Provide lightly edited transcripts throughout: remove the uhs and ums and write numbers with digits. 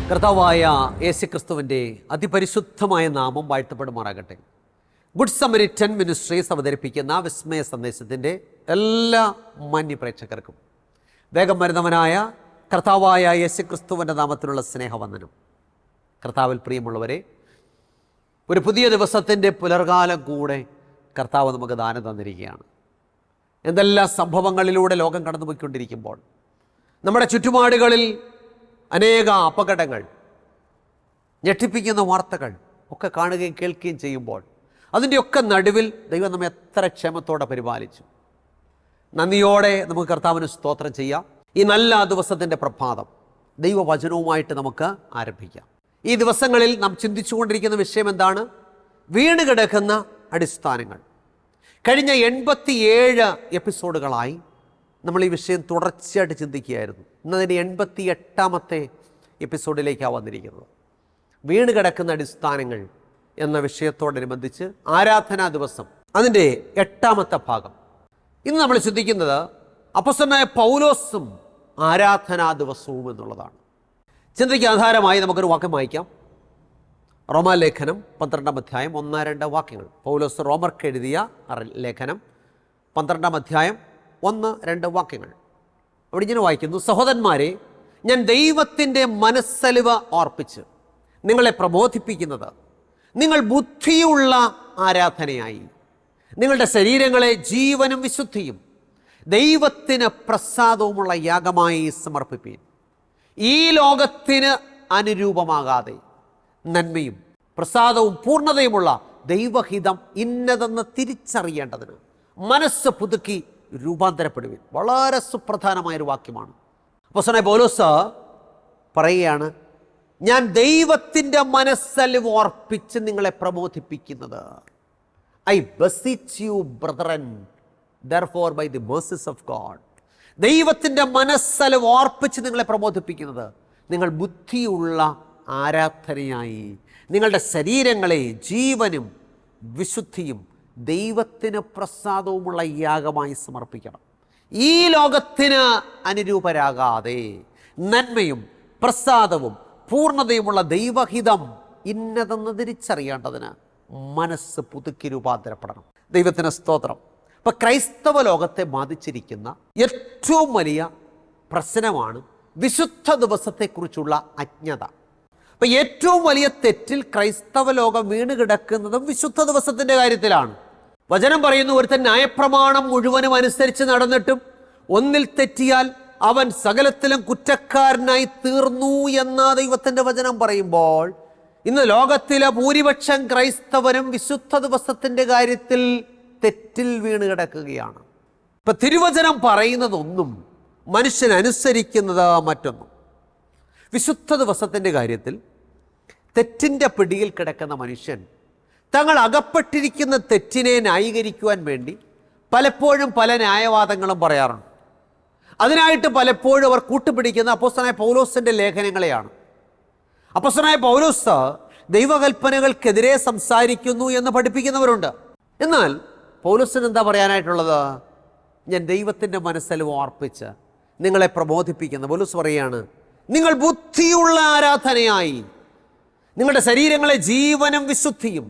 കർത്താവായ യേശുക്രിസ്തുവിൻ്റെ അതിപരിശുദ്ധമായ നാമം വാഴ്ത്തപ്പെടുമാറാകട്ടെ. ഗുഡ് സമരിറ്റൻ മിനിസ്ട്രീസ് അവതരിപ്പിക്കുന്ന വിസ്മയ സന്ദേശത്തിൻ്റെ എല്ലാ മാന്യപ്രേക്ഷകർക്കും വേഗം വരുന്നവനായ കർത്താവായ യേശുക്രിസ്തുവിൻ്റെ നാമത്തിലുള്ള സ്നേഹവന്ദനം. കർത്താവിൽ പ്രിയമുള്ളവരെ, ഒരു പുതിയ ദിവസത്തിൻ്റെ പുലർകാലം കൂടെ കർത്താവ് നമുക്ക് ദാനം തന്നിരിക്കുകയാണ്. എന്തെല്ലാം സംഭവങ്ങളിലൂടെ ലോകം കടന്നുപോയിക്കൊണ്ടിരിക്കുമ്പോൾ നമ്മുടെ ചുറ്റുപാടുകളിൽ അനേക അപകടങ്ങൾ, ഞെട്ടിപ്പിക്കുന്ന വാർത്തകൾ ഒക്കെ കാണുകയും കേൾക്കുകയും ചെയ്യുമ്പോൾ അതിൻ്റെയൊക്കെ നടുവിൽ ദൈവം നമ്മെ എത്ര ക്ഷമത്തോടെ പരിപാലിച്ചു. നന്ദിയോടെ നമുക്ക് കർത്താവിന് സ്തോത്രം ചെയ്യാം. ഈ നല്ല ദിവസത്തിൻ്റെ പ്രഭാതം ദൈവവചനവുമായിട്ട് നമുക്ക് ആരംഭിക്കാം. ഈ ദിവസങ്ങളിൽ നാം ചിന്തിച്ചുകൊണ്ടിരിക്കുന്ന വിഷയം എന്താണ്? വീണ് കിടക്കുന്ന അടിസ്ഥാനങ്ങൾ. കഴിഞ്ഞ 87 എപ്പിസോഡുകളായി നമ്മൾ ഈ വിഷയം തുടർച്ചയായിട്ട് ചിന്തിക്കുകയായിരുന്നു. ഇന്നതിൻ്റെ 88ാമത്തെ എപ്പിസോഡിലേക്കാണ് വന്നിരിക്കുന്നത്. വീണ് കിടക്കുന്ന അടിസ്ഥാനങ്ങൾ എന്ന വിഷയത്തോടനുബന്ധിച്ച് ആരാധനാ ദിവസം അതിൻ്റെ 8ാമത്തെ ഭാഗം. ഇന്ന് നമ്മൾ ചിന്തിക്കുന്നത് അപ്പോസ്തലനായ പൗലോസും ആരാധനാ ദിവസവും എന്നുള്ളതാണ്. ചിന്തയ്ക്ക് ആധാരമായി നമുക്കൊരു വാക്യം വായിക്കാം. റോമാലേഖനം 12ാം അധ്യായം 1-2 വാക്യങ്ങൾ. പൗലോസ് റോമർക്ക് എഴുതിയ ലേഖനം 12ാം അധ്യായം 1-2 വാക്യങ്ങൾ. അവിടെ ഇങ്ങനെ വായിക്കുന്നു: സഹോദരന്മാരെ, ഞാൻ ദൈവത്തിൻ്റെ മനസ്സലിവ് ഓർപ്പിച്ച് നിങ്ങളെ പ്രബോധിപ്പിക്കുന്നത് നിങ്ങൾ ബുദ്ധിയുള്ള ആരാധനയായി നിങ്ങളുടെ ശരീരങ്ങളെ ജീവനും വിശുദ്ധിയും ദൈവത്തിന് പ്രസാദവുമുള്ള യാഗമായി സമർപ്പിപ്പീൻ. ഈ ലോകത്തിന് അനുരൂപമാകാതെ നന്മയും പ്രസാദവും പൂർണ്ണതയുമുള്ള ദൈവഹിതം ഇന്നതെന്ന് തിരിച്ചറിയേണ്ടതിന് മനസ്സ് പുതുക്കി രൂപാന്തരപ്പെടുവിൻ. വളരെ സുപ്രധാനമായൊരു വാക്യമാണ്. അപ്പോസ്തലനായ പൗലോസ് പറയുകയാണ്, ഞാൻ ദൈവത്തിൻ്റെ മനസ്സലിവ് ഓർപ്പിച്ച് നിങ്ങളെ പ്രബോധിപ്പിക്കുന്നത്. I beseech you brethren therefore by the mercies of God. ദൈവത്തിൻ്റെ മനസ്സലിവ് ഓർപ്പിച്ച് നിങ്ങളെ പ്രബോധിപ്പിക്കുന്നത് നിങ്ങൾ ബുദ്ധിയുള്ള ആരാധനയായി നിങ്ങളുടെ ശരീരങ്ങളെ ജീവനും വിശുദ്ധിയും ദൈവത്തിന് പ്രസാദവുമുള്ള യാഗമായി സമർപ്പിക്കണം. ഈ ലോകത്തിന് അനുരൂപരാകാതെ നന്മയും പ്രസാദവും പൂർണ്ണതയുമുള്ള ദൈവഹിതം ഇന്നതെന്ന് തിരിച്ചറിയേണ്ടതിന് മനസ്സ് പുതുക്കി രൂപാന്തരപ്പെടണം. ദൈവത്തിന് സ്തോത്രം. ഇപ്പം ക്രൈസ്തവ ലോകത്തെ ബാധിച്ചിരിക്കുന്ന ഏറ്റവും വലിയ പ്രശ്നമാണ് വിശുദ്ധ ദിവസത്തെക്കുറിച്ചുള്ള അജ്ഞത. അപ്പം ഏറ്റവും വലിയ തെറ്റിൽ ക്രൈസ്തവ ലോകം വീണ് കിടക്കുന്നതും വിശുദ്ധ ദിവസത്തിൻ്റെ കാര്യത്തിലാണ്. വചനം പറയുന്നു, ഒരുത്തൻ ന്യായപ്രമാണം മുഴുവനും അനുസരിച്ച് നടന്നിട്ടും ഒന്നിൽ തെറ്റിയാൽ അവൻ സകലത്തിലും കുറ്റക്കാരനായി തീർന്നു എന്ന ദൈവത്തിൻ്റെ വചനം പറയുമ്പോൾ ഇന്ന് ലോകത്തിലെ ഭൂരിപക്ഷം ക്രൈസ്തവരും വിശുദ്ധ ദിവസത്തിൻ്റെ കാര്യത്തിൽ തെറ്റിൽ വീണ് കിടക്കുകയാണ്. ഇപ്പം തിരുവചനം പറയുന്നതൊന്നും മനുഷ്യൻ അനുസരിക്കുന്നത് മറ്റൊന്നും. വിശുദ്ധ ദിവസത്തിൻ്റെ കാര്യത്തിൽ തെറ്റിൻ്റെ പിടിയിൽ കിടക്കുന്ന മനുഷ്യൻ തങ്ങൾ അകപ്പെട്ടിരിക്കുന്ന തെറ്റിനെ ന്യായീകരിക്കുവാൻ വേണ്ടി പലപ്പോഴും പല ന്യായവാദങ്ങളും പറയാറുണ്ട്. അതിനായിട്ട് പലപ്പോഴും അവർ കൂട്ടുപിടിക്കുന്ന അപ്പോസ്തലനായ പൗലോസിൻ്റെ ലേഖനങ്ങളെയാണ്. അപ്പോസ്തലനായ പൗലോസ് ദൈവകൽപ്പനകൾക്കെതിരെ സംസാരിക്കുന്നു എന്ന് പഠിപ്പിക്കുന്നവരുണ്ട്. എന്നാൽ പൗലോസിന് എന്താ പറയാനായിട്ടുള്ളത്? ഞാൻ ദൈവത്തിൻ്റെ മനസ്സലിവ് ഓർപ്പിച്ച് നിങ്ങളെ പ്രബോധിപ്പിക്കുന്ന പൗലോസ് പറയുകയാണ്, നിങ്ങൾ ബുദ്ധിയുള്ള ആരാധനയായി നിങ്ങളുടെ ശരീരങ്ങളെ ജീവനും വിശുദ്ധിയും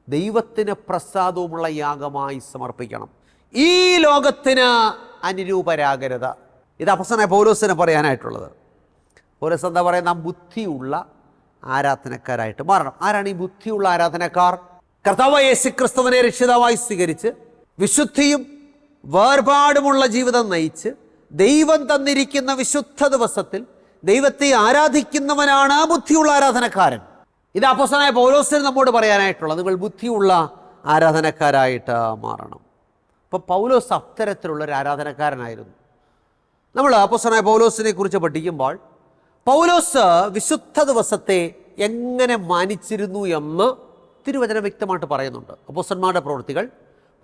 ദൈവത്തിന് പ്രസാദവുമുള്ള യാഗമായി സമർപ്പിക്കണം. ഈ ലോകത്തിന് അനുരൂപരാകരുത്. ഇത് അപ്പോസ്തലനായ പൗലോസിന് പറയാനായിട്ടുള്ളത്. പൗലോസ് എന്താ പറയുക? നാം ബുദ്ധിയുള്ള ആരാധനക്കാരായിട്ട് മാറണം. ആരാണ് ഈ ബുദ്ധിയുള്ള ആരാധനക്കാർ? കർത്താവായ യേശുക്രിസ്തുവിനെ രക്ഷിതാവായി സ്വീകരിച്ച് വിശുദ്ധിയും വേർപാടുമുള്ള ജീവിതം നയിച്ച് ദൈവം തന്നിരിക്കുന്ന വിശുദ്ധ ദിവസത്തിൽ ദൈവത്തെ ആരാധിക്കുന്നവനാണ് ബുദ്ധിയുള്ള ആരാധനക്കാരൻ. ഇത് അപ്പോസ്തലനായ പൗലോസിന് നമ്മോട് പറയാനായിട്ടുള്ളത്. നിങ്ങൾ ബുദ്ധിയുള്ള ആരാധനക്കാരായിട്ട് മാറണം. അപ്പോൾ പൗലോസ് അത്തരത്തിലുള്ളൊരു ആരാധനക്കാരനായിരുന്നു. നമ്മൾ അപ്പോസ്തലനായ പൗലോസിനെ കുറിച്ച് പഠിക്കുമ്പോൾ പൗലോസ് വിശുദ്ധ ദിവസത്തെ എങ്ങനെ മാനിച്ചിരുന്നു എന്ന് തിരുവചനം വ്യക്തമായിട്ട് പറയുന്നുണ്ട്. അപ്പോസ്തലന്മാരുടെ പ്രവൃത്തികൾ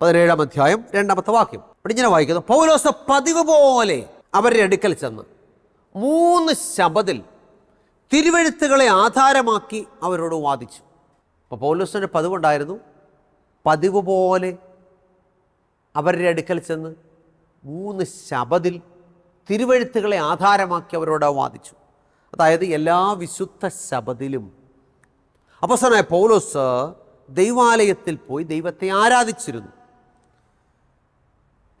17ാം അധ്യായം 2ാമത്തെ വാക്യം. അവിടെ ഇങ്ങനെ വായിക്കുന്നു: പൗലോസ് പതിവ് പോലെ അവരുടെ അടുക്കൽ ചെന്ന് 3 ശബത്തിൽ തിരുവെഴുത്തുകളെ ആധാരമാക്കി അവരോട് വാദിച്ചു. അപ്പോൾ പൗലോസിൻ്റെ പതിവുണ്ടായിരുന്നു, പതിവ് പോലെ അവരുടെ അടുക്കൽ ചെന്ന് 3 ശബത്തിൽ തിരുവെഴുത്തുകളെ ആധാരമാക്കി അവരോട് വാദിച്ചു. അതായത് എല്ലാ വിശുദ്ധ ശബദിലും അപ്പോസ്തലനായ പൗലോസ് ദൈവാലയത്തിൽ പോയി ദൈവത്തെ ആരാധിച്ചിരുന്നു.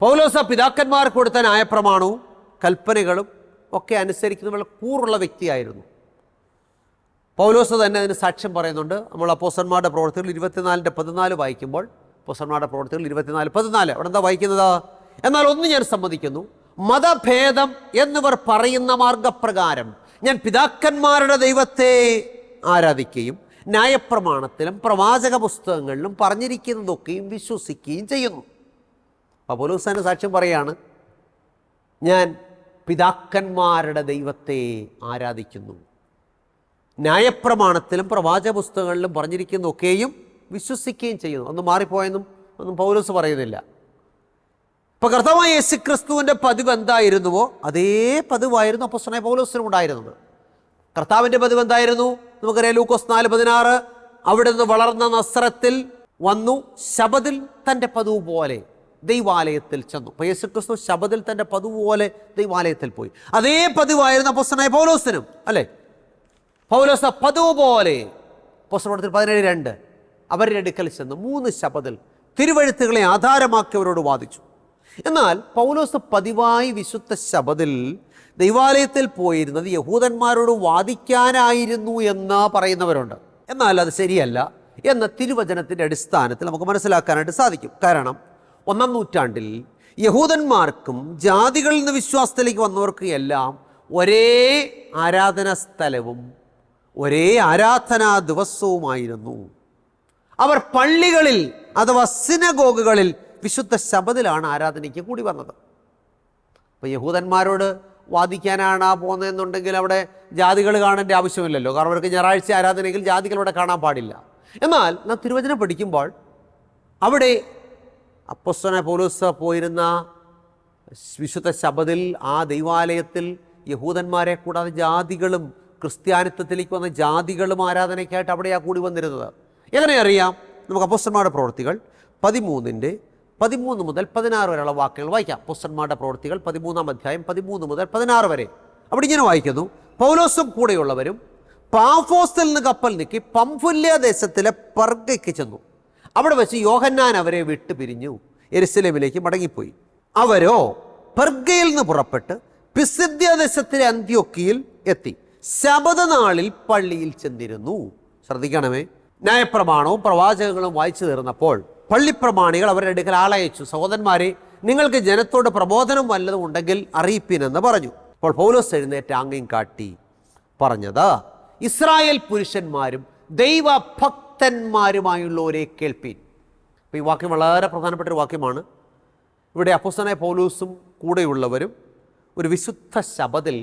പൗലോസ് പിതാക്കന്മാർക്ക് കൊടുത്ത ന്യായപ്രമാണവും കൽപ്പനകളും ഒക്കെ അനുസരിക്കുന്ന കൂറുള്ള വ്യക്തിയായിരുന്നു. പൗലോസ് തന്നെ അതിന് സാക്ഷ്യം പറയുന്നുണ്ട്. നമ്മൾ അപ്പോസ്തലന്മാരുടെ പ്രവൃത്തികൾ 24:14 വായിക്കുമ്പോൾ, അപ്പോസ്തലന്മാരുടെ പ്രവൃത്തികൾ 24:14 അവിടെ എന്താ വായിക്കുന്നത്? എന്നാൽ ഒന്ന് ഞാൻ സമ്മതിക്കുന്നു, മതഭേദം എന്നിവർ പറയുന്ന മാർഗപ്രകാരം ഞാൻ പിതാക്കന്മാരുടെ ദൈവത്തെ ആരാധിക്കുകയും ന്യായപ്രമാണത്തിലും പ്രവാചക പുസ്തകങ്ങളിലും പറഞ്ഞിരിക്കുന്നതൊക്കെയും വിശ്വസിക്കുകയും ചെയ്യുന്നു. അപ്പോൾ പൗലോസ് തന്നെ സാക്ഷ്യം പറയാണ്, ഞാൻ പിതാക്കന്മാരുടെ ദൈവത്തെ ആരാധിക്കുന്നു, ന്യായപ്രമാണത്തിലും പ്രവാചക പുസ്തകങ്ങളിലും പറഞ്ഞിരിക്കുന്നതൊക്കെയും വിശ്വസിക്കുകയും ചെയ്യുന്നു. ഒന്നും മാറിപ്പോയെന്നും ഒന്നും പൗലോസ് പറയുന്നില്ല. ഇപ്പം കർത്താവായ യേശുക്രിസ്തുവിൻ്റെ പതിവ് എന്തായിരുന്നുവോ അതേ പതിവായിരുന്നു അപ്പോസ്തലനായ പൗലോസിനും ഉണ്ടായിരുന്നത്. കർത്താവിൻ്റെ പതിവ് എന്തായിരുന്നു? നമുക്കറിയാം, ലൂക്കോസ് 4:16 അവിടെ നിന്ന് വളർന്ന നസ്രത്തിൽ വന്നു, ശബദിൽ തൻ്റെ പതിവ് പോലെ ദൈവാലയത്തിൽ ചെന്നു. അപ്പോൾ യേശുക്രിസ്തു ശബദിൽ തൻ്റെ പതിവ് പോലെ ദൈവാലയത്തിൽ പോയി. അതേ പതിവായിരുന്നു അപ്പോസ്തലനായ പൗലോസിനും, അല്ലേ? പൗലോസ് പതിവ് പോലെ അപ്പോസ്തലപ്രവൃത്തികൾ 17:2 അവരുടെ അടുക്കൽ ചെന്ന് 3 ശബദിൽ തിരുവെഴുത്തുകളെ ആധാരമാക്കിയവരോട് വാദിച്ചു. എന്നാൽ പൗലോസ് പതിവായി വിശുദ്ധ ശബദിൽ ദൈവാലയത്തിൽ പോയിരുന്നത് യഹൂദന്മാരോട് വാദിക്കാനായിരുന്നു എന്ന് പറയുന്നവരുണ്ട്. എന്നാൽ അത് ശരിയല്ല എന്ന് തിരുവചനത്തിൻ്റെ അടിസ്ഥാനത്തിൽ നമുക്ക് മനസ്സിലാക്കാനായിട്ട് സാധിക്കും. കാരണം 1-ാം നൂറ്റാണ്ടിൽ യഹൂദന്മാർക്കും ജാതികളിൽ നിന്ന് വിശ്വാസത്തിലേക്ക് വന്നവർക്കും എല്ലാം ഒരേ ആരാധനാ സ്ഥലവും ഒരേ ആരാധനാ ദിവസവുമായിരുന്നു. അവർ പള്ളികളിൽ അഥവാ സിനഗോഗുകളിൽ വിശുദ്ധ ശബദിലാണ് ആരാധനയ്ക്ക് കൂടി വന്നത്. അപ്പോൾ യഹൂദന്മാരോട് വാദിക്കാനാണ് പോകുന്നതെന്നുണ്ടെങ്കിൽ അവിടെ ജാതികൾ കാണേണ്ട ആവശ്യമില്ലല്ലോ. കാരണം അവർക്ക് ഞായറാഴ്ച ആരാധനയെങ്കിൽ ജാതികൾ അവിടെ കാണാൻ പാടില്ല. എന്നാൽ നാം തിരുവചനം പഠിക്കുമ്പോൾ അവിടെ അപ്പോസ്തലനായ പൗലോസ് പോയിരുന്ന വിശുദ്ധ ശബദിൽ ആ ദൈവാലയത്തിൽ യഹൂദന്മാരെ കൂടാതെ ജാതികളും ക്രിസ്ത്യാനിത്വത്തിലേക്ക് വന്ന ജാതികളും ആരാധനയ്ക്കായിട്ട് അവിടെയാണ് കൂടി വന്നിരുന്നത്. എങ്ങനെ അറിയാം? നമുക്ക് അപ്പോസ്തലന്മാരുടെ പ്രവൃത്തികൾ 13 മുതൽ 16 വരെയുള്ള വാക്യങ്ങൾ വായിക്കാം. അപ്പോസ്തലന്മാരുടെ പ്രവൃത്തികൾ 13-ാം അധ്യായം 13 മുതൽ 16 വരെ. അവിടെ ഇങ്ങനെ വായിക്കുന്നു: പൗലോസും കൂടെയുള്ളവരും പാഫോസിൽ നിന്ന് കപ്പൽ നീക്കി പംഫുല്യ ദേശത്തിലെ പെർഗയ്ക്ക് ചെന്നു. അവിടെ വെച്ച് യോഹന്നാൻ അവരെ വിട്ടു പിരിഞ്ഞു യെരുശലേമിലേക്ക് മടങ്ങിപ്പോയി. അവരോ പെർഗയിൽ നിന്ന് പുറപ്പെട്ട് പിസിദ്യ ദേശത്തിലെ അന്ത്യോക്യയിൽ എത്തി. ശബദ നാളിൽ പള്ളിയിൽ ചെന്നിരുന്നു. ശ്രദ്ധിക്കണമേ, ന്യായപ്രമാണവും പ്രവാചകങ്ങളും വായിച്ചു തീർന്നപ്പോൾ പള്ളിപ്രമാണികൾ അവരുടെ അടുക്കൽ ആളയച്ചു. സഹോദരന്മാരെ, നിങ്ങൾക്ക് ജനത്തോട് പ്രബോധനം വല്ലതും ഉണ്ടെങ്കിൽ അറിയിപ്പിനെന്ന് പറഞ്ഞു. അപ്പോൾ പൗലോസ് എഴുന്നേറ്റ് ആംഗ്യം കാട്ടി പറഞ്ഞത്: ഇസ്രായേൽ പുരുഷന്മാരും ദൈവഭക്തന്മാരുമായുള്ളവരെ കേൾപ്പീൻ. അപ്പോൾ ഈ വാക്യം വളരെ പ്രധാനപ്പെട്ട ഒരു വാക്യമാണ്. ഇവിടെ അപ്പോസ്തലനായ പൗലോസും കൂടെയുള്ളവരും ഒരു വിശുദ്ധ ശബദിൽ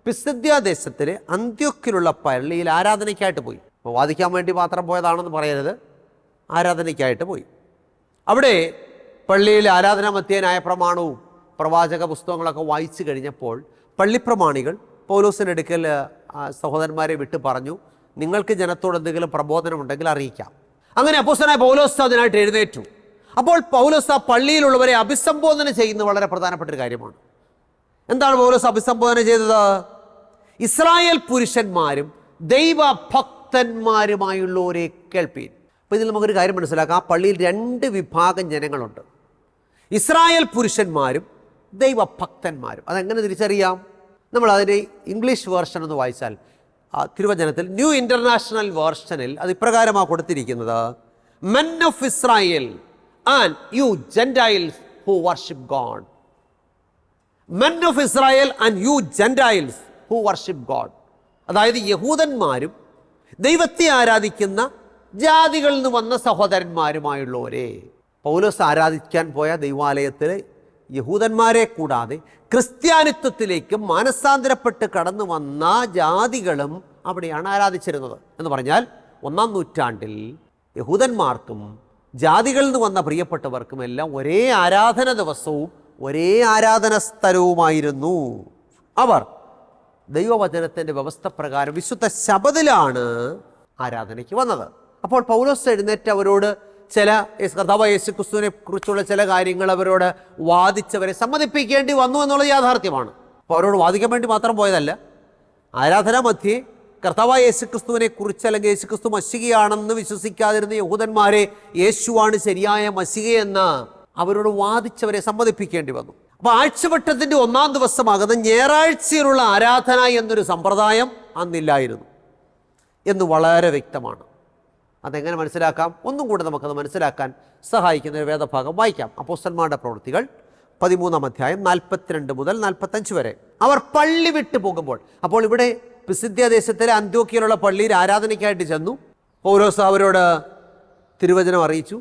പിസിദ്യ ദേശത്തിലെ അന്ത്യോക്യയിലുള്ള പള്ളിയിൽ ആരാധനയ്ക്കായിട്ട് പോയി. അപ്പോൾ വാദിക്കാൻ വേണ്ടി മാത്രം പോയതാണെന്ന് പറയരുത്, ആരാധനയ്ക്കായിട്ട് പോയി. അവിടെ പള്ളിയിൽ ആരാധന മധ്യേനായ പ്രമാണവും പ്രവാചക പുസ്തകങ്ങളൊക്കെ വായിച്ചു കഴിഞ്ഞപ്പോൾ പള്ളിപ്രമാണികൾ പൗലോസിൻ്റെ അടുക്കൽ സഹോദരന്മാരെ വിട്ട് പറഞ്ഞു, നിങ്ങൾക്ക് ജനത്തോട് എന്തെങ്കിലും പ്രബോധനമുണ്ടെങ്കിൽ അറിയിക്കാം. അങ്ങനെ അപ്പോസ്തലനായ പൗലോസ് അതിനായിട്ട് എഴുന്നേറ്റു. അപ്പോൾ പൗലോസ് ആ പള്ളിയിലുള്ളവരെ അഭിസംബോധന ചെയ്യുന്നത് വളരെ പ്രധാനപ്പെട്ട ഒരു കാര്യമാണ്. എന്താണ് പൗലോസ് അഭിസംബോധന ചെയ്തത്? ഇസ്രായേൽ പുരുഷന്മാരും ദൈവഭക്തന്മാരുമായുള്ളവരെ കേൾപ്പീൻ. അപ്പോൾ ഇതിൽ നമുക്കൊരു കാര്യം മനസ്സിലാക്കാം. ആ പള്ളിയിൽ 2 വിഭാഗം ജനങ്ങളുണ്ട്: ഇസ്രായേൽ പുരുഷന്മാരും ദൈവഭക്തന്മാരും. അതെങ്ങനെ തിരിച്ചറിയാം? നമ്മൾ അതിൻ്റെ ഇംഗ്ലീഷ് വേർഷൻ ഒന്ന് വായിച്ചാൽ, തിരുവചനത്തിൽ ന്യൂ ഇൻ്റർനാഷണൽ വേർഷനിൽ അത് ഇപ്രകാരമാണ് കൊടുത്തിരിക്കുന്നത്: men of Israel and you gentiles who worship God. Men of Israel and you gentiles who worship God. അതായത് യഹൂദന്മാരും ദൈവത്തെ ആരാധിക്കുന്ന ജാതികളിൽ നിന്ന് വന്ന സഹോദരന്മാരുമായുള്ളവരെ. പൗലോസ് ആരാധിക്കാൻ പോയ ദൈവാലയത്തിൽ യഹൂദന്മാരെ കൂടാതെ ക്രിസ്ത്യാനിത്വത്തിലേക്ക് മാനസാന്തരപ്പെട്ട് കടന്നു വന്ന ജാതികളും അവിടെയാണ് ആരാധിച്ചിരുന്നത്. എന്ന് പറഞ്ഞാൽ 1-ാം നൂറ്റാണ്ടിൽ യഹൂദന്മാർക്കും ജാതികളിൽ നിന്ന് വന്ന പ്രിയപ്പെട്ടവർക്കും എല്ലാം ഒരേ ആരാധന ദിവസവും ഒരേ ആരാധന സ്ഥലവുമായിരുന്നു. അവർ ദൈവവചനത്തിൻ്റെ വ്യവസ്ഥ പ്രകാരം വിശുദ്ധ ശബദിലാണ് ആരാധനയ്ക്ക് വന്നത്. അപ്പോൾ പൗലോസ് എഴുന്നേറ്റ് അവരോട് ചില കർത്താവായ യേശുക്രിസ്തുവിനെ കുറിച്ചുള്ള ചില കാര്യങ്ങൾ അവരോട് വാദിച്ചവരെ സമ്മതിപ്പിക്കേണ്ടി വന്നു എന്നുള്ളത് യാഥാർത്ഥ്യമാണ്. അപ്പോൾ അവരോട് വാദിക്കാൻ വേണ്ടി മാത്രം പോയതല്ല, ആരാധനാ മധ്യേ കർത്താവായ യേശുക്രിസ്തുവിനെ കുറിച്ച് അല്ലെങ്കിൽ യേശുക്രിസ്തു മശികയാണെന്ന് വിശ്വസിക്കാതിരുന്ന യഹൂദന്മാരെ യേശുവാണ് ശരിയായ മശികയെന്ന് അവരോട് വാദിച്ചവരെ സമ്മതിപ്പിക്കേണ്ടി വന്നു. അപ്പോൾ ആഴ്ചവട്ടത്തിൻ്റെ 1-ാം ദിവസമാകുന്ന ഞായറാഴ്ചയിലുള്ള ആരാധന എന്നൊരു സമ്പ്രദായം അന്നില്ലായിരുന്നു എന്ന് വളരെ വ്യക്തമാണ്. അതെങ്ങനെ മനസ്സിലാക്കാം? ഒന്നും കൂടെ നമുക്കത് മനസ്സിലാക്കാൻ സഹായിക്കുന്ന ഒരു വേദഭാഗം വായിക്കാം. അപ്പോസ്തലന്മാരുടെ പ്രവൃത്തികൾ 13-ാം അധ്യായം 42 മുതൽ 45 വരെ. അവർ പള്ളി വിട്ടു പോകുമ്പോൾ, അപ്പോൾ ഇവിടെ പിസിദ്യ ദേശത്തിലെ അന്ത്യോക്യയിലുള്ള പള്ളിയിൽ ആരാധനയ്ക്കായിട്ട് ചെന്നു. പൗലോസ് അവരോട് തിരുവചനം അറിയിച്ചു.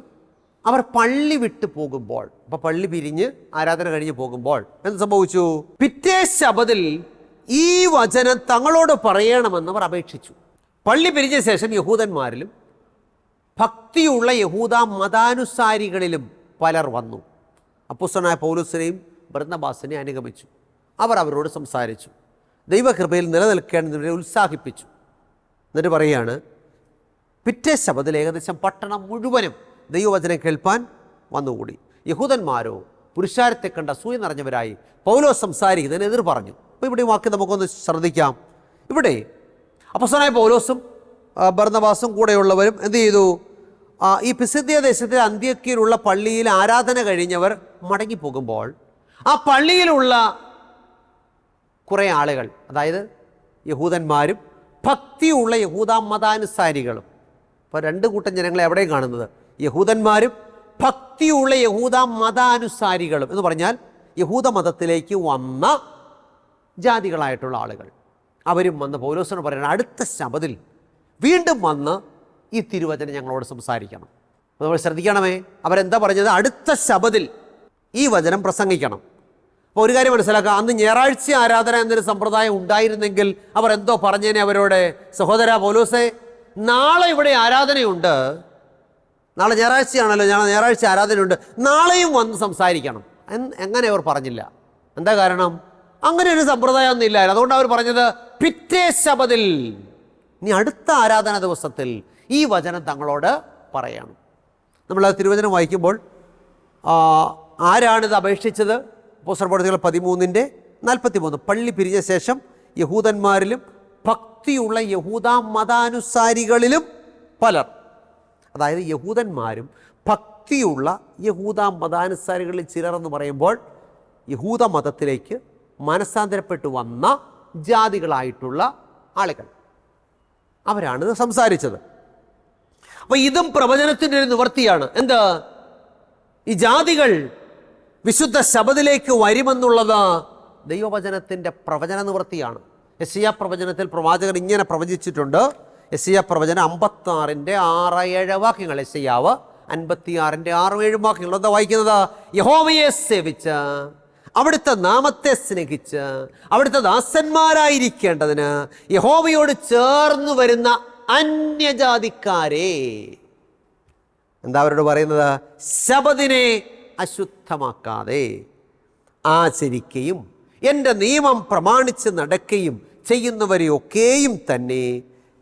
അവർ പള്ളി വിട്ടു പോകുമ്പോൾ, അപ്പോൾ പള്ളി പിരിഞ്ഞ് ആരാധന കഴിഞ്ഞ് പോകുമ്പോൾ എന്ത് സംഭവിച്ചു? പിറ്റേ ശബത്തിൽ ഈ വചനം തങ്ങളോട് പറയണമെന്ന് അവർ അപേക്ഷിച്ചു. പള്ളി പിരിഞ്ഞ ശേഷം യഹൂദന്മാരിലും ഭക്തിയുള്ള യഹൂദ മതാനുസാരികളിലും പലർ വന്നു. അപ്പോസ്തലനായ പൗലോസിനെയും ബർന്നബാസിനെയും അനുഗമിച്ചു. അവർ അവരോട് സംസാരിച്ചു, ദൈവകൃപയിൽ നിലനിൽക്കേണ്ടതിനെ ഉത്സാഹിപ്പിച്ചു. എന്നിട്ട് പറയുകയാണ്, പിറ്റേ ശബത്തിൽ ഏകദേശം പട്ടണം മുഴുവനും ദൈവവചനം കേൾപ്പാൻ വന്നുകൂടി. യഹൂദന്മാരോ പുരുഷാരത്തെ കണ്ട അസൂയ നിറഞ്ഞവരായി പൗലോസ് സംസാരിക്കുന്നതിന് എതിർ പറഞ്ഞു. അപ്പോൾ ഇവിടെ വാക്ക് നമുക്കൊന്ന് ശ്രദ്ധിക്കാം. ഇവിടെ അപ്പോസ്തലനായ പൗലോസും ബർന്നബാസും കൂടെയുള്ളവരും എന്ത് ചെയ്തു? ഈ പിസിദ്യ ദേശത്തിലെ അന്ത്യോക്യയിലുള്ള പള്ളിയിൽ ആരാധന കഴിഞ്ഞവർ മടങ്ങിപ്പോകുമ്പോൾ ആ പള്ളിയിലുള്ള കുറേ ആളുകൾ, അതായത് യഹൂദന്മാരും ഭക്തിയുള്ള യഹൂദ മതാനുസാരികളും. ഇപ്പോൾ 2 കൂട്ടം ജനങ്ങളെ എവിടെയും കാണുന്നത്? യഹൂദന്മാരും ഭക്തിയുള്ള യഹൂദ മതാനുസാരികളും എന്ന് പറഞ്ഞാൽ യഹൂദ മതത്തിലേക്ക് വന്ന ജാതികളായിട്ടുള്ള ആളുകൾ. അവരും വന്ന് പൗലോസിനോട് പറയണം, അടുത്ത ശബത്തിൽ വീണ്ടും വന്ന് ഈ തിരുവചനം ഞങ്ങളോട് സംസാരിക്കണം. അപ്പോൾ നമ്മൾ ശ്രദ്ധിക്കണമേ, അവരെന്താ പറഞ്ഞത്? അടുത്ത ശബത്തിൽ ഈ വചനം പ്രസംഗിക്കണം. അപ്പോൾ ഒരു കാര്യം മനസ്സിലാക്കുക, അന്ന് ഞായറാഴ്ച ആരാധന എന്നൊരു സമ്പ്രദായം ഉണ്ടായിരുന്നെങ്കിൽ അവർ എന്തോ പറഞ്ഞേനെ അവരോട്, സഹോദര പൗലോസേ, നാളെ ഇവിടെ ആരാധനയുണ്ട്, നാളെ ഞായറാഴ്ചയാണല്ലോ, ഞായറാഴ്ച ആരാധനയുണ്ട്, നാളെയും വന്ന് സംസാരിക്കണം. എങ്ങനെ അവർ പറഞ്ഞില്ല? എന്താ കാരണം? അങ്ങനെ ഒരു സമ്പ്രദായം ഒന്നും ഇല്ലായിരുന്നു. അതുകൊണ്ട് അവർ പറഞ്ഞത് പിറ്റേ ശബത്തിൽ, ഇനി അടുത്ത ആരാധന ദിവസത്തിൽ ഈ വചനം തങ്ങളോട് പറയണം. നമ്മൾ ആ തിരുവചനം വായിക്കുമ്പോൾ ആരാണിത് അപേക്ഷിച്ചത്? അപ്പോസ്തലപ്രവൃത്തികൾ 13:43. പള്ളി പിരിഞ്ഞ ശേഷം യഹൂദന്മാരിലും ഭക്തിയുള്ള യഹൂദ മതാനുസാരികളിലും പലർ, അതായത് യഹൂദന്മാരും ഭക്തിയുള്ള യഹൂദ മതാനുസാരികളിൽ ചിലർ എന്ന് പറയുമ്പോൾ യഹൂദ മതത്തിലേക്ക് മനസ്സാന്തരപ്പെട്ടു വന്ന ജാതികളായിട്ടുള്ള ആളുകൾ, അവരാണ് സംസാരിച്ചത്. അപ്പോൾ ഇതും പ്രവചനത്തിൻ്റെ ഒരു നിവൃത്തിയാണ്. എന്താ? ഈ ജാതികൾ വിശുദ്ധ ശബത്തിലേക്ക് വരുമെന്നുള്ളത് ദൈവവചനത്തിൻ്റെ പ്രവചന നിവൃത്തിയാണ്. യെശയ്യാ പ്രവചനത്തിൽ പ്രവാചകൻ ഇങ്ങനെ പ്രവചിച്ചിട്ടുണ്ട്. യെശയ്യാ പ്രവചനം 56:6-7 വാക്യങ്ങൾ. യെശയ്യാവ് 56:6-7 വാക്യങ്ങൾ. എന്താ വായിക്കുന്നത്? യഹോവയെ സേവിച്ച് അവിടുത്തെ നാമത്തെ സ്നേഹിച്ച് അവിടുത്തെ ദാസന്മാരായിരിക്കേണ്ടതിന് യഹോവയോട് ചേർന്ന് വരുന്ന അന്യജാതിക്കാരെ, എന്താ അവരോട് പറയുന്നത്? ശബത്തിനെ അശുദ്ധമാക്കാതെ ആചരിക്കുകയും എൻ്റെ നിയമം പ്രമാണിച്ച് നടക്കുകയും ചെയ്യുന്നവരെയൊക്കെയും തന്നെ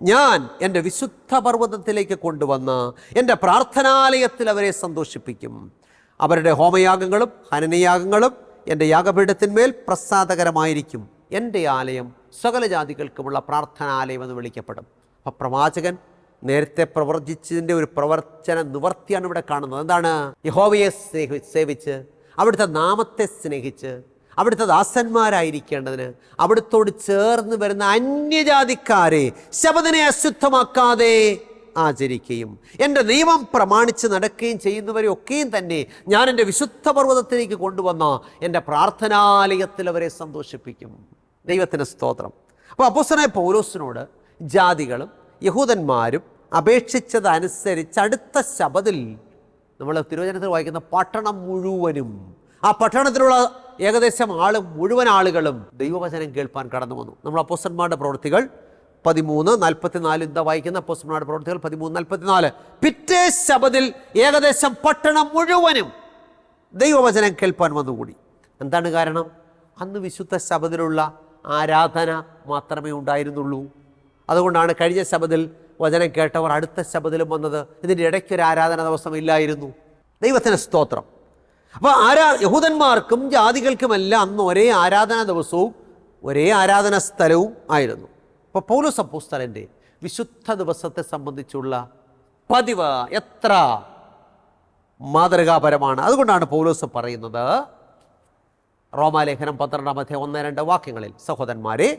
ഞാൻ എൻ്റെ വിശുദ്ധ പർവ്വതത്തിലേക്ക് കൊണ്ടുവന്ന് എൻ്റെ പ്രാർത്ഥനാലയത്തിൽ അവരെ സന്തോഷിപ്പിക്കും. അവരുടെ ഹോമയാഗങ്ങളും ഹനനയാഗങ്ങളും എൻ്റെ യാഗപീഠത്തിന്മേൽ പ്രസാദകരമായിരിക്കും. എൻ്റെ ആലയം സകല ജാതികൾക്കുമുള്ള പ്രാർത്ഥനാലയം എന്ന് വിളിക്കപ്പെടും. അപ്പം പ്രവാചകൻ നേരത്തെ പ്രവർത്തിച്ചതിൻ്റെ ഒരു പ്രവർത്തന നിവർത്തിയാണ് ഇവിടെ കാണുന്നത്. എന്താണ്? യഹോവയെ സേവിച്ച് അവിടുത്തെ നാമത്തെ സ്നേഹിച്ച് അവിടുത്തെ ദാസന്മാരായിരിക്കേണ്ടതിന് അവിടുത്തോട് ചേർന്ന് വരുന്ന അന്യജാതിക്കാരെ ശബത്തിനെ അശുദ്ധമാക്കാതെ ആചരിക്കുകയും എൻ്റെ നിയമം പ്രമാണിച്ച് നടക്കുകയും ചെയ്യുന്നവരെയൊക്കെയും തന്നെ ഞാൻ എൻ്റെ വിശുദ്ധ പർവ്വതത്തിലേക്ക് കൊണ്ടുവന്ന എൻ്റെ പ്രാർത്ഥനാലയത്തിൽ അവരെ സന്തോഷിപ്പിക്കും. ദൈവത്തിന് സ്തോത്രം. അപ്പോൾ അപ്പോസ്തലനായ പൗലോസിനോട് ജാതികളും യഹൂദന്മാരും അപേക്ഷിച്ചതനുസരിച്ച് അടുത്ത ശബത്തിൽ നമ്മൾ തിരുവചനത്തിൽ വായിക്കുന്ന പട്ടണം മുഴുവനും, ആ പട്ടണത്തിലുള്ള ഏകദേശം മുഴുവൻ ആളുകളും ദൈവവചനം കേൾപ്പാൻ കടന്നു വന്നു. നമ്മൾ അപ്പോസ്തലന്മാരുടെ പ്രവൃത്തികൾ 13:44 എന്താ വായിക്കുന്ന? അപ്പോസ്തലന്മാരുടെ പ്രവൃത്തികൾ 13:44. പിറ്റേ ശബത്തിൽ ഏകദേശം പട്ടണം മുഴുവനും ദൈവവചനം കേൾപ്പാൻ വന്നുകൂടി. എന്താണ് കാരണം? അന്ന് വിശുദ്ധ ശബത്തിലുള്ള ആരാധന മാത്രമേ ഉണ്ടായിരുന്നുള്ളൂ. അതുകൊണ്ടാണ് കഴിഞ്ഞ ശബത്തിൽ വചനം കേട്ടവർ അടുത്ത ശബത്തിലും വന്നത്. ഇതിൻ്റെ ഇടയ്ക്കൊരു ആരാധന ദിവസം ഇല്ലായിരുന്നു. ദൈവത്തിന് സ്തോത്രം. അപ്പോൾ യഹൂദന്മാർക്കും ജാതികൾക്കുമെല്ലാം അന്ന് ഒരേ ആരാധന ദിവസവും ഒരേ ആരാധന സ്ഥലവും ആയിരുന്നു. അപ്പോൾ പൗലോസ് അപ്പോസ്തലൻ്റെ വിശുദ്ധ ദിവസത്തെ സംബന്ധിച്ചുള്ള പതിവ് എത്ര മാതൃകാപരമാണ്. അതുകൊണ്ടാണ് പൗലോസ് പറയുന്നത് റോമാലേഖനം 12-1-2 വാക്യങ്ങളിൽ, സഹോദരന്മാരെ,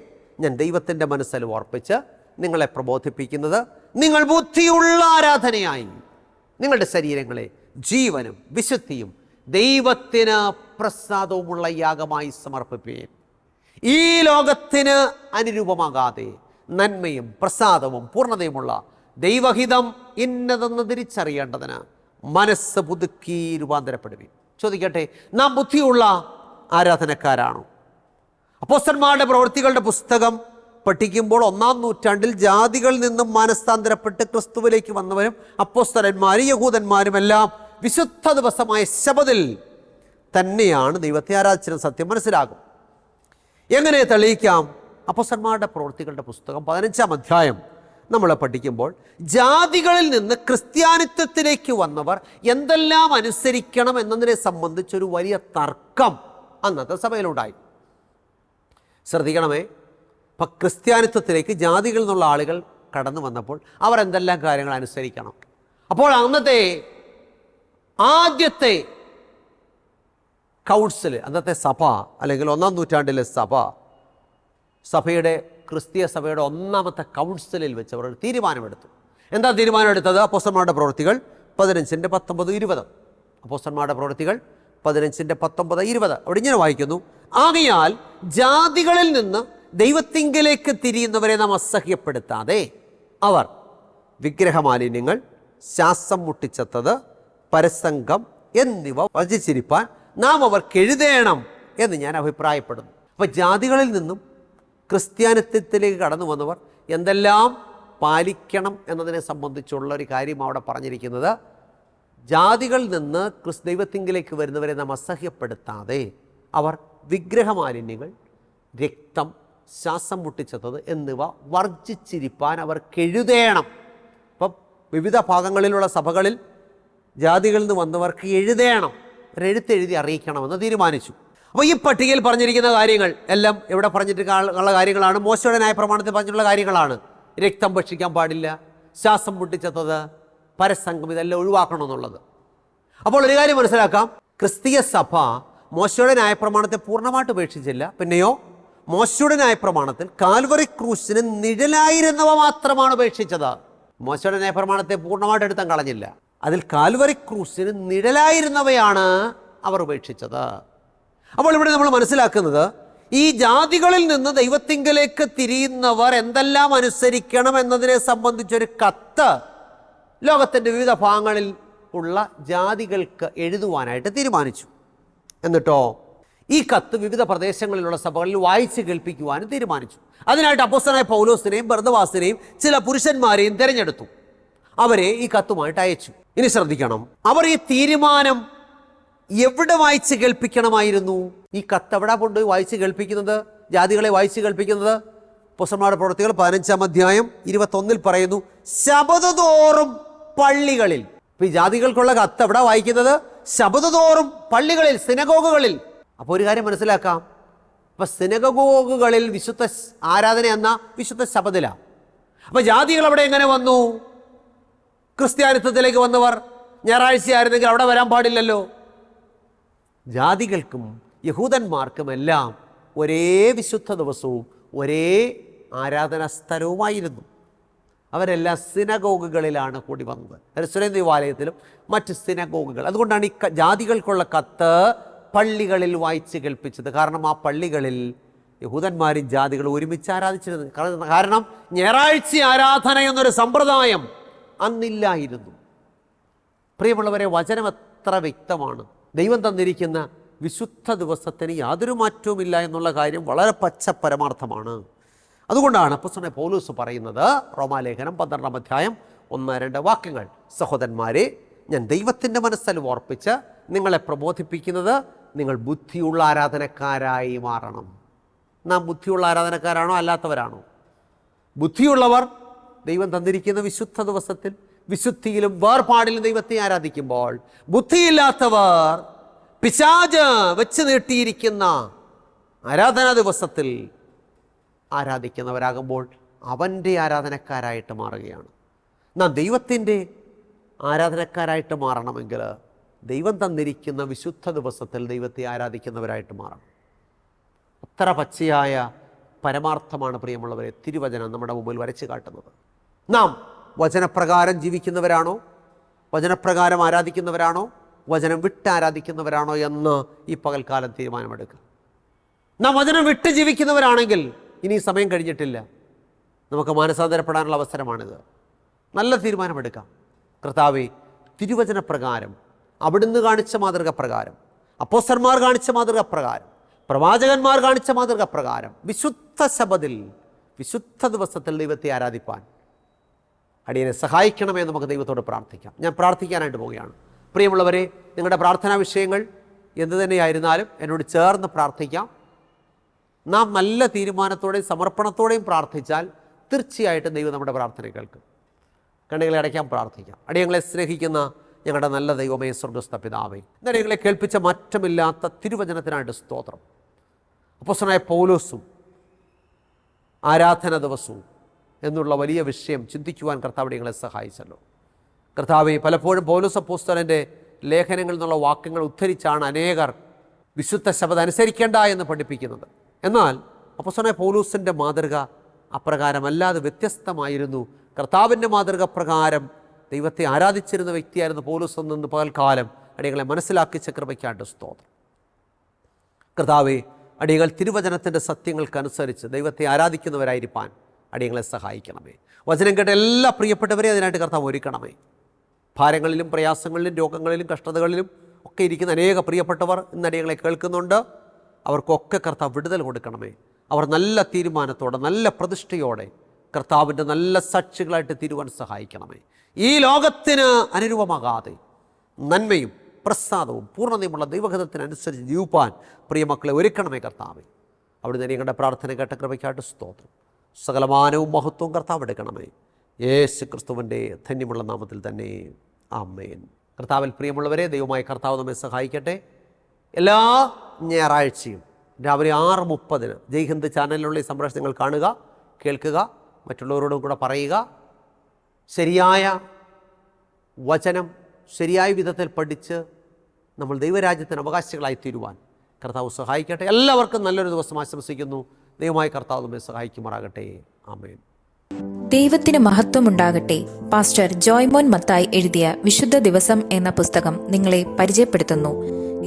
ഞാൻ ദൈവത്തിൻ്റെ മനസ്സിൽ ഓർപ്പിച്ച് നിങ്ങളെ പ്രബോധിപ്പിക്കുന്നത് നിങ്ങൾ ബുദ്ധിയുള്ള ആരാധനയായി നിങ്ങളുടെ ശരീരങ്ങളെ ജീവനും വിശുദ്ധിയും ദൈവത്തിന് പ്രസാദവുമുള്ള യാഗമായി സമർപ്പിപ്പീൻ. ഈ ലോകത്തിന് അനുരൂപമാകാതെ നന്മയും പ്രസാദവും പൂർണ്ണതയുമുള്ള ദൈവഹിതം ഇന്നതെന്ന് തിരിച്ചറിയേണ്ടതിന് മനസ്സ് പുതുക്കി രൂപാന്തരപ്പെടുവീൻ. ചോദിക്കട്ടെ, നാം ബുദ്ധിയുള്ള ആരാധനക്കാരാണോ? അപ്പോസ്തലന്മാരുടെ പ്രവൃത്തികളുടെ പുസ്തകം പഠിക്കുമ്പോൾ 1-ാം നൂറ്റാണ്ടിൽ ജാതികളിൽ നിന്നും മനസ്താന്തരപ്പെട്ട് ക്രിസ്തുവിലേക്ക് വന്നവരും അപ്പോസ്തലന്മാരും യഹൂദന്മാരുമെല്ലാം വിശുദ്ധ ദിവസമായ ശബത്തിൽ തന്നെയാണ് ദൈവത്തെ ആരാധിച്ചത്. സത്യം മനസ്സിലാകും. എങ്ങനെ തെളിയിക്കാം? അപ്പോസ്തലന്മാരുടെ പ്രവൃത്തികളുടെ പുസ്തകം 15-ാം അധ്യായം നമ്മൾ പഠിക്കുമ്പോൾ ജാതികളിൽ നിന്ന് ക്രിസ്ത്യാനിത്വത്തിലേക്ക് വന്നവർ എന്തെല്ലാം അനുസരിക്കണം എന്നതിനെ സംബന്ധിച്ചൊരു വലിയ തർക്കം അന്നത്തെ സഭയിലുണ്ടായി. ശ്രദ്ധിക്കണമേ, ഇപ്പം ക്രിസ്ത്യാനിത്വത്തിലേക്ക് ജാതികളിൽ നിന്നുള്ള ആളുകൾ കടന്നു വന്നപ്പോൾ അവർ എന്തെല്ലാം കാര്യങ്ങൾ അനുസരിക്കണം. അപ്പോൾ അന്നത്തെ ആദ്യത്തെ കൗൺസിൽ, അന്നത്തെ സഭ, അല്ലെങ്കിൽ 1-ാം നൂറ്റാണ്ടിലെ സഭയുടെ ക്രിസ്തീയ സഭയുടെ 1-ാമത്തെ കൗൺസിലിൽ വെച്ച് അവർ ഒരു തീരുമാനമെടുത്തു. എന്താ തീരുമാനമെടുത്തത്? അപ്പോസ്തലന്മാരുടെ പ്രവൃത്തികൾ 15-19-20. അപ്പോസ്തലന്മാരുടെ പ്രവൃത്തികൾ 15-19-20. അവിടെ ഇങ്ങനെ വായിക്കുന്നു, ആകയാൽ ജാതികളിൽ നിന്ന് ദൈവത്തിങ്കലേക്ക് തിരിയുന്നവരെ നാം അസഹ്യപ്പെടുത്താതെ അവർ വിഗ്രഹമാലിന്യങ്ങൾ, ശ്വാസം മുട്ടിച്ചെത്തത്, പരസംഗം എന്നിവ വർജിച്ചിരിപ്പാൻ നാം അവർക്ക് എഴുതേണം എന്ന് ഞാൻ അഭിപ്രായപ്പെടുന്നു. അപ്പോൾ ജാതികളിൽ നിന്നും ക്രിസ്ത്യാനിത്വത്തിലേക്ക് കടന്നു വന്നവർ എന്തെല്ലാം പാലിക്കണം എന്നതിനെ സംബന്ധിച്ചുള്ള ഒരു കാര്യം അവിടെ പറഞ്ഞിരിക്കുന്നത്, ജാതികളിൽ നിന്ന് ദൈവത്തിങ്കിലേക്ക് വരുന്നവരെ നാം അസഹ്യപ്പെടുത്താതെ അവർ വിഗ്രഹമാലിന്യങ്ങൾ, രക്തം, ശ്വാസം മുട്ടിച്ചെത്തത് എന്നിവ വർജിച്ചിരിപ്പാൻ അവർക്ക് എഴുതേണം. അപ്പം വിവിധ ഭാഗങ്ങളിലുള്ള സഭകളിൽ ജാതികളിൽ നിന്ന് വന്നവർക്ക് എഴുതേണം, എഴുത്തെഴുതി അറിയിക്കണമെന്ന് തീരുമാനിച്ചു. അപ്പോൾ ഈ പട്ടികയിൽ പറഞ്ഞിരിക്കുന്ന കാര്യങ്ങൾ എല്ലാം എവിടെ പറഞ്ഞിട്ടുള്ള കാര്യങ്ങളാണ്? മോശയുടെ ന്യായപ്രമാണത്തിൽ പറഞ്ഞിട്ടുള്ള കാര്യങ്ങളാണ്. രക്തം ഭക്ഷിക്കാൻ പാടില്ല, ശ്വാസം മുട്ടിച്ചെത്തത്, പരസംഗം, ഇതെല്ലാം ഒഴിവാക്കണമെന്നുള്ളത്. അപ്പോൾ ഒരു കാര്യം മനസ്സിലാക്കാം, ക്രിസ്തീയ സഭ മോശയുടെ ന്യായപ്രമാണത്തെ പൂർണ്ണമായിട്ട് ഉപേക്ഷിച്ചില്ല. പിന്നെയോ മോശയുടെ ന്യായപ്രമാണത്തിൽ കാൽവറി ക്രൂശിന് നിഴലായിരുന്നവ മാത്രമാണ് ഉപേക്ഷിച്ചത്. മോശയുടെ ന്യായപ്രമാണത്തെ പൂർണ്ണമായിട്ട് എടുത്താൻ കളഞ്ഞില്ല. അതിൽ കാൽവറി ക്രൂശിന് നിഴലായിരുന്നവയാണ് അവർ ഉപേക്ഷിച്ചത്. അപ്പോൾ ഇവിടെ നമ്മൾ മനസ്സിലാക്കുന്നത്, ഈ ജാതികളിൽ നിന്ന് ദൈവത്തിങ്കലേക്ക് തിരിയുന്നവർ എന്തെല്ലാം അനുസരിക്കണം എന്നതിനെ സംബന്ധിച്ചൊരു കത്ത് ലോകത്തിൻ്റെ വിവിധ ഭാഗങ്ങളിൽ ഉള്ള ജാതികൾക്ക് എഴുതുവാനായിട്ട് തീരുമാനിച്ചു. എന്നിട്ടോ ഈ കത്ത് വിവിധ പ്രദേശങ്ങളിലുള്ള സഭകളിൽ വായിച്ച് കേൾപ്പിക്കുവാനും തീരുമാനിച്ചു. അതിനായിട്ട് അപ്പോസ്തലനായ പൗലോസിനെയും ബർന്നബാസിനെയും ചില പുരുഷന്മാരെയും തിരഞ്ഞെടുത്തു. അവരെ ഈ കത്തുമായിട്ട് അയച്ചു. ഇനി ശ്രദ്ധിക്കണം, അവർ ഈ തീരുമാനം എവിടെ വായിച്ച് കേൾപ്പിക്കണമായിരുന്നു? ഈ കത്ത് എവിടെ കൊണ്ടുപോയി വായിച്ച് കേൾപ്പിക്കുന്നത്? ജാതികളെ വായിച്ച് കേൾപ്പിക്കുന്നത്? അപ്പോസ്തലന്മാരുടെ പ്രവൃത്തികൾ 15-ാം അധ്യായം 21 പറയുന്നു, ശബത് തോറും പള്ളികളിൽ. ഇപ്പം ഈ ജാതികൾക്കുള്ള കത്ത് എവിടെ വായിക്കുന്നത്? ശബത് തോറും പള്ളികളിൽ, സിനഗോഗുകളിൽ. അപ്പോൾ ഒരു കാര്യം മനസ്സിലാക്കാം, അപ്പം സിനഗോഗുകളിൽ വിശുദ്ധ ആരാധന എന്ന വിശുദ്ധ ശബത്തിലാണ്. അപ്പം ജാതികൾ അവിടെ എങ്ങനെ വന്നു? ക്രിസ്ത്യാനിത്വത്തിലേക്ക് വന്നവർ ഞായറാഴ്ചയായിരുന്നെങ്കിൽ അവിടെ വരാൻ പാടില്ലല്ലോ. ജാതികൾക്കും യഹൂദന്മാർക്കുമെല്ലാം ഒരേ വിശുദ്ധ ദിവസവും ഒരേ ആരാധനാ സ്ഥലവുമായിരുന്നു. അവരെല്ലാം സിനഗോഗുകളിലാണ് കൂടി വന്നത്, യെരൂശലേം ദേവാലയത്തിലും മറ്റ് സിനഗോഗുകൾ. അതുകൊണ്ടാണ് ഈ ജാതികൾക്കുള്ള കത്ത് പള്ളികളിൽ വായിച്ച് കേൾപ്പിച്ചത്. കാരണം ആ പള്ളികളിൽ യഹൂദന്മാരും ജാതികളും ഒരുമിച്ച് ആരാധിച്ചിരുന്നു. കാരണം ഞായറാഴ്ച ആരാധന എന്നൊരു സമ്പ്രദായം അന്നില്ലായിരുന്നു. പ്രിയമുള്ളവരെ, വചനം എത്ര വ്യക്തമാണ്. ദൈവം തന്നിരിക്കുന്ന വിശുദ്ധ ദിവസത്തിന് യാതൊരു മാറ്റവുമില്ല എന്നുള്ള കാര്യം വളരെ പച്ച പരമാർത്ഥമാണ്. അതുകൊണ്ടാണ് അപ്പോസ്തലനായ പൗലോസ് പറയുന്നത്, റോമാലേഖനം 12-ാം അധ്യായം 1-2 വാക്യങ്ങൾ, സഹോദരന്മാരെ, ഞാൻ ദൈവത്തിൻ്റെ മനസ്സിൽ ഓർപ്പിച്ച് നിങ്ങളെ പ്രബോധിപ്പിക്കുന്നത് നിങ്ങൾ ബുദ്ധിയുള്ള ആരാധനക്കാരായി മാറണം. നാം ബുദ്ധിയുള്ള ആരാധനക്കാരാണോ അല്ലാത്തവരാണോ? ബുദ്ധിയുള്ളവർ ദൈവം തന്നിരിക്കുന്ന വിശുദ്ധ ദിവസത്തിൽ വിശുദ്ധിയിലും വേർപാടിലും ദൈവത്തെ ആരാധിക്കുമ്പോൾ, ബുദ്ധിയില്ലാത്തവർ പിശാച് വെച്ച് നീട്ടിയിരിക്കുന്ന ആരാധനാ ദിവസത്തിൽ ആരാധിക്കുന്നവരാകുമ്പോൾ അവൻ്റെ ആരാധനക്കാരായിട്ട് മാറുകയാണ്. നാം ദൈവത്തിൻ്റെ ആരാധനക്കാരായിട്ട് മാറണമെങ്കിൽ ദൈവം തന്നിരിക്കുന്ന വിശുദ്ധ ദിവസത്തിൽ ദൈവത്തെ ആരാധിക്കുന്നവരായിട്ട് മാറണം. അത്ര പച്ചയായ പരമാർത്ഥമാണ് പ്രിയമുള്ളവരെ തിരുവചനം നമ്മുടെ മുമ്പിൽ വരച്ച് കാട്ടുന്നത്. നാം വചനപ്രകാരം ജീവിക്കുന്നവരാണോ, വചനപ്രകാരം ആരാധിക്കുന്നവരാണോ, വചനം വിട്ട് ആരാധിക്കുന്നവരാണോ എന്ന് ഈ പകൽക്കാലം തീരുമാനമെടുക്കുക. നാം വചനം വിട്ട് ജീവിക്കുന്നവരാണെങ്കിൽ ഇനി സമയം കഴിഞ്ഞിട്ടില്ല, നമുക്ക് മാനസാന്തരപ്പെടാനുള്ള അവസരമാണിത്. നല്ല തീരുമാനമെടുക്കാം. കർത്താവേ, തിരുവചനപ്രകാരം, അവിടുന്ന് കാണിച്ച മാതൃക പ്രകാരം, അപ്പോസ്തലന്മാർ കാണിച്ച മാതൃക പ്രകാരം, പ്രവാചകന്മാർ കാണിച്ച മാതൃക പ്രകാരം വിശുദ്ധ ശബത്തിൽ, വിശുദ്ധ ദിവസത്തിൽ ദൈവത്തെ ആരാധിപ്പാൻ അടിയനെ സഹായിക്കണമേ എന്ന് നമുക്ക് ദൈവത്തോട് പ്രാർത്ഥിക്കാം. ഞാൻ പ്രാർത്ഥിക്കാനായിട്ട് പോവുകയാണ്. പ്രിയമുള്ളവരെ, നിങ്ങളുടെ പ്രാർത്ഥനാ വിഷയങ്ങൾ എന്തു തന്നെയായിരുന്നാലും എന്നോട് ചേർന്ന് പ്രാർത്ഥിക്കാം. നാം നല്ല തീരുമാനത്തോടെയും സമർപ്പണത്തോടെയും പ്രാർത്ഥിച്ചാൽ തീർച്ചയായിട്ടും ദൈവം നമ്മുടെ പ്രാർത്ഥന കേൾക്കും. കണ്ണുകളെ അടയ്ക്കാൻ പ്രാർത്ഥിക്കാം. അടിയങ്ങളെ സ്നേഹിക്കുന്ന ഞങ്ങളുടെ നല്ല ദൈവമേ, സ്വർഗ്ഗസ്ഥ പിതാവേ, ഞങ്ങളെ കേൾപ്പിച്ച മാറ്റമില്ലാത്ത തിരുവചനത്തിനായിട്ട് സ്തോത്രം. അപ്പോസ്തലനായ പൗലോസും ആരാധന ദിവസവും എന്നുള്ള വലിയ വിഷയം ചിന്തിക്കുവാൻ കർത്താവ് ഞങ്ങളെ സഹായിച്ചല്ലോ. കർത്താവേ, പലപ്പോഴും പൗലോസ് അപ്പോസ്തലൻ്റെ ലേഖനങ്ങളിൽ നിന്നുള്ള വാക്യങ്ങൾ ഉദ്ധരിച്ചാണ് അനേകർ വിശുദ്ധ ശബദം അനുസരിക്കേണ്ട എന്ന് പഠിപ്പിക്കുന്നത്. എന്നാൽ അപ്പോസ്തലനായ പൗലോസിൻ്റെ മാതൃക അപ്രകാരമല്ലാതെ വ്യത്യസ്തമായിരുന്നു. കർത്താവിൻ്റെ മാതൃക പ്രകാരം ദൈവത്തെ ആരാധിച്ചിരുന്ന വ്യക്തിയായിരുന്നു പൗലോസ് എന്ന് പകൽക്കാലം അടിയങ്ങളെ മനസ്സിലാക്കിച്ച കൃപയ്ക്കായിട്ട് സ്തോത്രം. കർത്താവേ, അടിയങ്ങൾ തിരുവചനത്തിൻ്റെ സത്യങ്ങൾക്കനുസരിച്ച് ദൈവത്തെ ആരാധിക്കുന്നവരായിരിക്കാൻ അടിയങ്ങളെ സഹായിക്കണമേ. വചനം കേട്ട എല്ലാ പ്രിയപ്പെട്ടവരെയും അതിനായിട്ട് കർത്താവ് ഒരുക്കണമേ. ഭാരങ്ങളിലും പ്രയാസങ്ങളിലും രോഗങ്ങളിലും കഷ്ടതകളിലും ഒക്കെ ഇരിക്കുന്ന അനേക പ്രിയപ്പെട്ടവർ ഇന്ന് അടിയങ്ങളെ കേൾക്കുന്നുണ്ട്. അവർക്കൊക്കെ കർത്താവ് വിടുതൽ കൊടുക്കണമേ. അവർ നല്ല തീരുമാനത്തോടെ, നല്ല പ്രതിഷ്ഠയോടെ കർത്താവിൻ്റെ നല്ല സാക്ഷികളായിട്ട് തീരുവാൻ സഹായിക്കണമേ. ഈ ലോകത്തിന് അനുരൂപമാകാതെ നന്മയും പ്രസാദവും പൂർണ്ണതയുമുള്ള ദൈവഹിതത്തിനനുസരിച്ച് ജീവിപ്പാൻ പ്രിയമക്കളെ ഒരുക്കണമേ കർത്താവേ. അവിടുന്ന് ഞങ്ങളുടെ പ്രാർത്ഥന കേട്ട കൃപയ്ക്കായിട്ട് സ്തോത്രം. സകലമാനവും മഹത്വവും കർത്താവ് എടുക്കണമേ. യേശു ക്രിസ്തുവിൻ്റെ ധന്യമുള്ള നാമത്തിൽ തന്നെ, ആമേൻ. കർത്താവിൽ പ്രിയമുള്ളവരെ, ദൈവമായ കർത്താവ് നമ്മെ സഹായിക്കട്ടെ. എല്ലാ ഞായറാഴ്ചയും രാവിലെ 6:30 ജയ്ഹിന്ദ് ചാനലിലുള്ള ഈ സംപ്രേഷണം നിങ്ങൾ കാണുക, കേൾക്കുക, മറ്റുള്ളവരോടും കൂടെ പറയുക. ശരിയായ വചനം ശരിയായ വിധത്തിൽ പഠിച്ച് നമ്മൾ ദൈവരാജ്യത്തിന് അവകാശികളായി തീരുവാൻ കർത്താവ് സഹായിക്കട്ടെ. എല്ലാവർക്കും നല്ലൊരു ദിവസം ആശംസിക്കുന്നു. ദൈവമായ കർത്താവ് നമ്മെ സഹായിക്കുമാറാകട്ടെ. ആമേൻ. ദൈവത്തിന് മഹത്വമുണ്ടാകട്ടെ. പാസ്റ്റർ ജോയ്മോൻ മത്തായി എഴുതിയ വിശുദ്ധ ദിവസം എന്ന പുസ്തകം നിങ്ങളെ പരിചയപ്പെടുത്തുന്നു.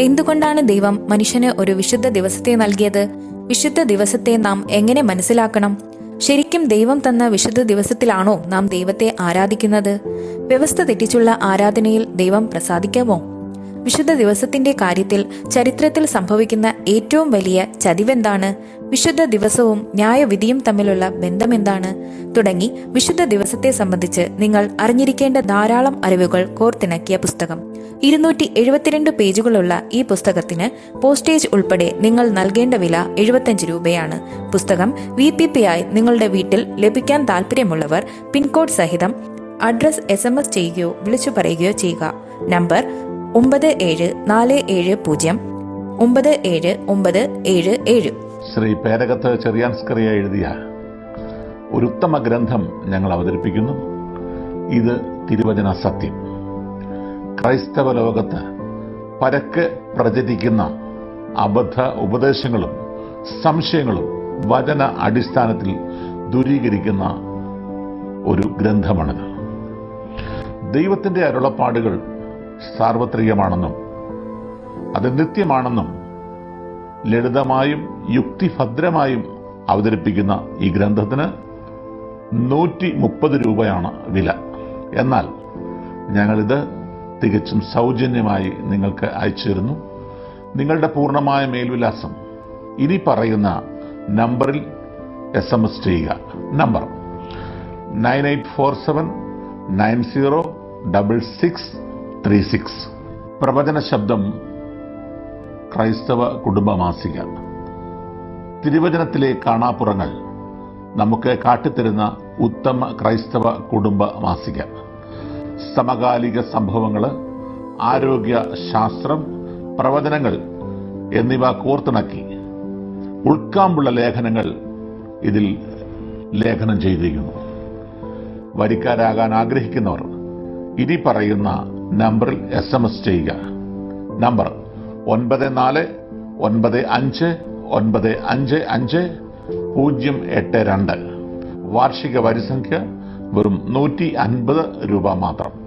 എന്തുകൊണ്ടാണ് ദൈവം മനുഷ്യന് ഒരു വിശുദ്ധ ദിവസത്തെ നൽകിയത്? വിശുദ്ധ ദിവസത്തെ നാം എങ്ങനെ മനസ്സിലാക്കണം? ശരിക്കും ദൈവം തന്ന വിശുദ്ധ ദിവസത്തിലാണോ നാം ദൈവത്തെ ആരാധിക്കുന്നത്? വ്യവസ്ഥ തെറ്റിച്ചുള്ള ആരാധനയിൽ ദൈവം പ്രസാദിക്കാമോ? വിശുദ്ധ ദിവസത്തിന്റെ കാര്യത്തിൽ ചരിത്രത്തിൽ സംഭവിക്കുന്ന ഏറ്റവും വലിയ ചതിവെന്താണ്? വിശുദ്ധ ദിവസവും ന്യായവിധിയും തമ്മിലുള്ള ബന്ധമെന്താണ്? തുടങ്ങി വിശുദ്ധ ദിവസത്തെ സംബന്ധിച്ച് നിങ്ങൾ അറിഞ്ഞിരിക്കേണ്ട ധാരാളം അറിവുകൾ കോർത്തിണക്കിയ പുസ്തകം. 272 പേജുകളുള്ള ഈ പുസ്തകത്തിന് പോസ്റ്റേജ് ഉൾപ്പെടെ നിങ്ങൾ നൽകേണ്ട വില 75 രൂപയാണ്. പുസ്തകം VPP ആയി നിങ്ങളുടെ വീട്ടിൽ ലഭിക്കാൻ താല്പര്യമുള്ളവർ പിൻകോഡ് സഹിതം അഡ്രസ് SMS ചെയ്യുകയോ വിളിച്ചു പറയുകയോ ചെയ്യുക. നമ്പർ 9740977977. ശ്രീ പേരകത്ത് ചെറിയാൻസ്കറിയ എഴുതിയ ഒരു ഉത്തമ ഗ്രന്ഥം ഞങ്ങൾ അവതരിപ്പിക്കുന്നു. ഇത് തിരുവചന സത്യം. ക്രൈസ്തവ ലോകത്ത് പരക്കെ പ്രചരിക്കുന്ന അബദ്ധ ഉപദേശങ്ങളും സംശയങ്ങളും വചന അടിസ്ഥാനത്തിൽ ദൂരീകരിക്കുന്ന ഒരു ഗ്രന്ഥമാണിത്. ദൈവത്തിൻ്റെ അരുളപ്പാടുകൾ സാർവത്രികമാണെന്നും അത് നിത്യമാണെന്നും ലളിതമായും യുക്തിഭദ്രമായും അവതരിപ്പിക്കുന്ന ഈ ഗ്രന്ഥത്തിന് 130 രൂപയാണ് വില. എന്നാൽ ഞങ്ങളിത് തികച്ചും സൗജന്യമായി നിങ്ങൾക്ക് അയച്ചു തരുന്നു. നിങ്ങളുടെ പൂർണ്ണമായ മേൽവിലാസം ഇനി പറയുന്ന നമ്പറിൽ SMS ചെയ്യുക. നമ്പർ 9847906636. പ്രവചന ശബ്ദം ക്രൈസ്തവ കുടുംബമാസിക. തിരുവചനത്തിലെ കാണാപ്പുറങ്ങൾ നമുക്ക് കാട്ടിത്തരുന്ന ഉത്തമ ക്രൈസ്തവ കുടുംബ മാസിക. സമകാലിക സംഭവങ്ങൾ, ആരോഗ്യ ശാസ്ത്രം, പ്രവചനങ്ങൾ എന്നിവ കോർത്തിണക്കി ഉൾക്കാമ്പുള്ള ലേഖനങ്ങൾ ഇതിൽ ലേഖനം ചെയ്തിരിക്കുന്നു. വരിക്കാരാകാൻ ആഗ്രഹിക്കുന്നവർ ഇനി പറയുന്ന നമ്പറിൽ SMS ചെയ്യുക. നമ്പർ 9495555082. വാർഷിക വരിസംഖ്യ വെറും 150 രൂപ മാത്രം.